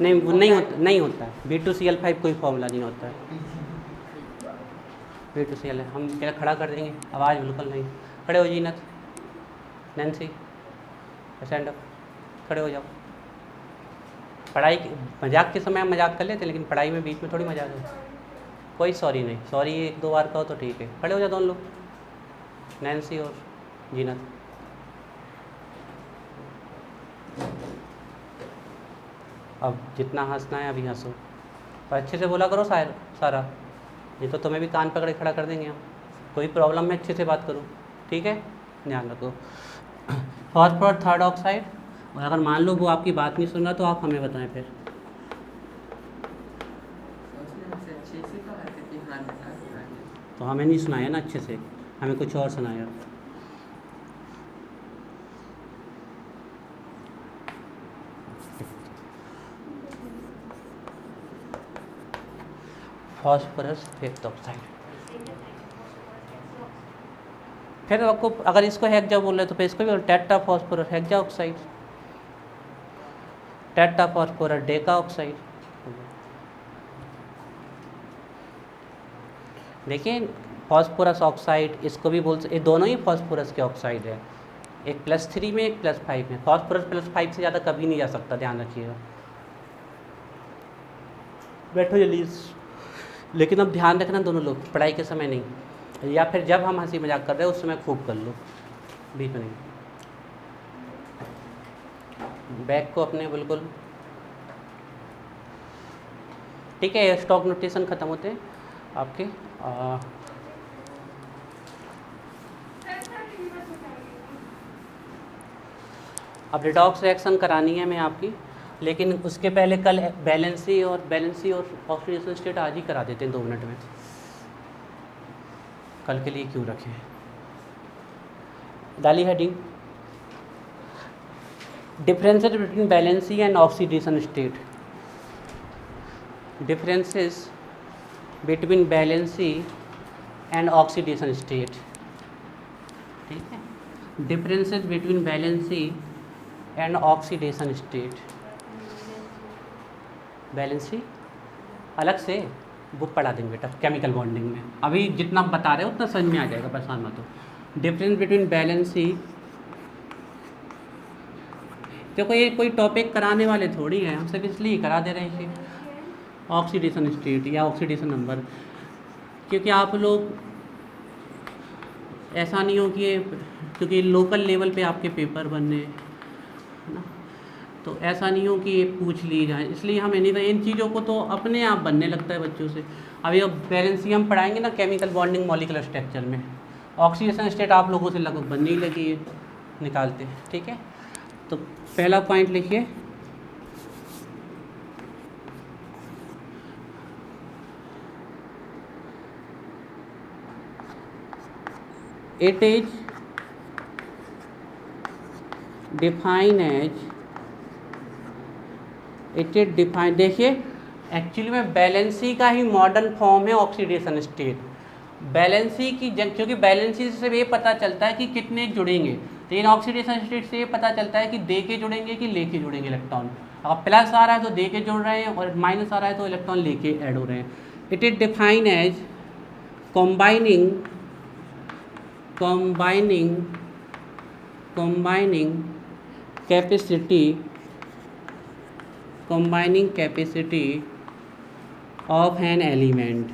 नहीं वो नहीं होता है। B2Cl5 कोई फॉर्मूला नहीं होता है। B2Cl है, हम क्या खड़ा कर देंगे, आवाज़ बिल्कुल नहीं। खड़े हो जीनत, नैन्सी, स्टैंड अप, खड़े हो जाओ। पढ़ाई मजाक के समय हम मजाक कर लेते हैं, लेकिन पढ़ाई में बीच में थोड़ी मजाक है। कोई सॉरी नहीं, सॉरी 1-2 बार कहो तो ठीक है। खड़े हो जाओ दोनों लोग, नैन्सी और जीनत। अब जितना हंसना है अभी हंसो, और अच्छे से बोला करो सारा, नहीं तो तुम्हें भी कान पकड़े खड़ा कर देंगे हम। कोई प्रॉब्लम में अच्छे से बात करो, ठीक है, ध्यान रखो। फॉस्फोरस थर्ड ऑक्साइड, और अगर मान लो वो आपकी बात नहीं सुन रहा तो आप हमें बताएं फिर। तो हमें नहीं सुनाया ना अच्छे से, हमें कुछ और सुनाया। फॉस्फोरस फिफ्थ ऑक्साइड, फिर आपको अगर इसको हेक्सा बोल रहे तो फिर इसको भी tetra phosphorus hexa oxide, tetra phosphorus Deka oxide. देखिए फॉस्फोरस ऑक्साइड इसको भी ये दोनों ही फॉस्फोरस के ऑक्साइड है, एक +3 में एक +5 में। फॉस्फोरस +5 से ज़्यादा कभी नहीं जा सकता, ध्यान रखिएगा। बैठो जल्दी। लेकिन अब ध्यान रखना दोनों लोग, पढ़ाई के समय नहीं, या फिर जब हम हंसी मजाक कर रहे हैं उस समय खूब कर लो, बीच में नहीं। बैग को अपने बिल्कुल ठीक है। स्टॉक नोटेशन ख़त्म होते हैं आपके। अब रिडॉक्स रिएक्शन करानी है मैं आपकी, लेकिन उसके पहले कल बैलेंसी और ऑक्सीडेशन स्टेट आज ही करा देते हैं 2 मिनट में। कल के लिए क्यों रखें। डाली heading, differences between valency and oxidation state. Differences between valency and oxidation state, ठीक है। Differences between valency and oxidation state. Valency अलग से बुक पढ़ा देंगे बेटा केमिकल बॉन्डिंग में, अभी जितना बता रहे हो उतना समझ में आ जाएगा, परेशान मत हो। डिफरेंस बिटवीन बैलेंसी, देखो ये कोई टॉपिक कराने वाले थोड़ी है, हम सिर्फ इसलिए करा दे रहे हैं ऑक्सीडेशन स्टेट या ऑक्सीडेशन नंबर, क्योंकि आप लोग ऐसा नहीं हो कि क्योंकि लोकल लेवल पे आपके पेपर बनने है ना, तो ऐसा नहीं हो कि ये पूछ ली जाए, इसलिए हम नहीं तो इन चीज़ों को तो अपने आप बनने लगता है बच्चों से। अभी अब बैलेंसी हम पढ़ाएंगे ना केमिकल बॉन्डिंग मॉलिक्यूलर स्ट्रक्चर में, ऑक्सीडेशन स्टेट आप लोगों से लगभग बनने ही लगी है, निकालते हैं, ठीक है। तो पहला पॉइंट लिखिए, it is define as, it is define, देखिए एक्चुअली में बैलेंसी का ही मॉडर्न फॉर्म है ऑक्सीडेशन स्टेट। बैलेंसी की क्योंकि बैलेंसी से ये पता चलता है कि कितने जुड़ेंगे, लेकिन ऑक्सीडेशन स्टेट से ये पता चलता है कि दे के जुड़ेंगे कि लेके जुड़ेंगे इलेक्ट्रॉन। अगर प्लस आ रहा है तो दे के जुड़ रहे हैं और माइनस आ रहा है तो इलेक्ट्रॉन लेके ऐड हो रहे हैं। It is define as combining capacity of an element।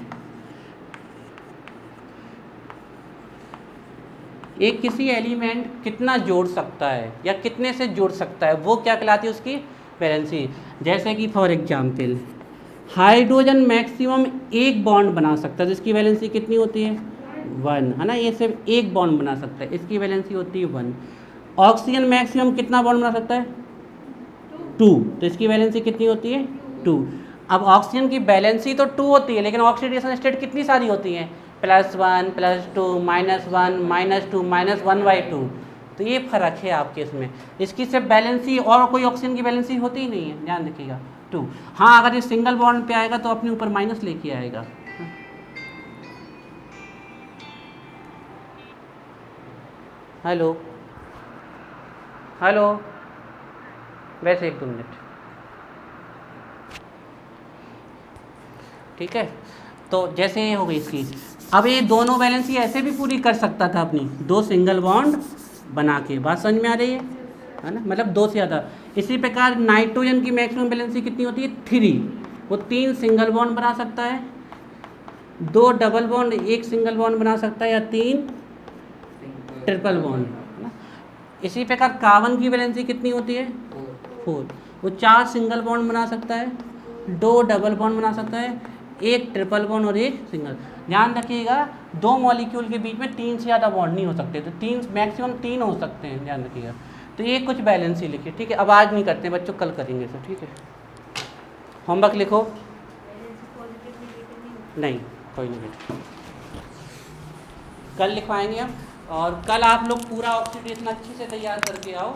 एक किसी एलिमेंट कितना जोड़ सकता है या कितने से जोड़ सकता है, वो क्या कहलाती है उसकी वैलेंसी। जैसे कि फॉर एग्जांपल हाइड्रोजन मैक्सिमम एक बॉन्ड बना सकता है, जिसकी वैलेंसी कितनी होती है 1, है ना, ये सिर्फ एक बॉन्ड बना सकता है, इसकी वैलेंसी होती है 1। ऑक्सीजन मैक्सिमम कितना बॉन्ड बना सकता है 2, तो इसकी वैलेंसी कितनी होती है 2। अब ऑक्सीजन की वैलेंसी तो 2 होती है, लेकिन ऑक्सीडेशन स्टेट कितनी सारी होती हैं, +1 +2 -1 -2 -1/2। तो ये फ़र्क है आपके इसमें, इसकी सिर्फ बैलेंसी और कोई ऑक्सीजन की बैलेंसी होती ही नहीं है, ध्यान रखिएगा 2। हाँ अगर ये सिंगल बॉन्ड पे आएगा तो अपने ऊपर माइनस लेके आएगा। हेलो हेलो, वैसे 1-2 मिनट। ठीक है। तो जैसे ये हो गई इसकी, अब ये दोनों वैलेंसी ऐसे भी पूरी कर सकता था अपनी, 2 सिंगल बॉन्ड बना के। बात समझ में आ रही है ना, मतलब 2 से ज़्यादा। इसी प्रकार नाइट्रोजन की मैक्सिमम वैलेंसी कितनी होती है, 3। वो 3 सिंगल बॉन्ड बना सकता है, 2 डबल बॉन्ड, 1 सिंगल बॉन्ड बना सकता है, या 3 ट्रिपल बॉन्ड, है ना। इसी प्रकार कार्बन की वैलेंसी कितनी होती है, 4। वो 4 सिंगल बॉन्ड बना सकता है, 2 डबल बॉन्ड बना सकता है, 1 ट्रिपल बॉन्ड और 1 सिंगल। ध्यान रखिएगा 2 मॉलिक्यूल के बीच में 3 से ज़्यादा बॉन्ड नहीं हो सकते, तो 3 मैक्सिमम 3 हो सकते हैं, ध्यान रखिएगा। तो ये कुछ बैलेंस ही लिखिए, ठीक है। अब आज नहीं करते बच्चों, कल करेंगे सर, ठीक है। होमवर्क लिखो। नहीं, कोई नहीं बेटा, कल लिखवाएंगे हम। और कल आप लोग पूरा ऑक्सीडेशन अच्छे से तैयार करके आओ।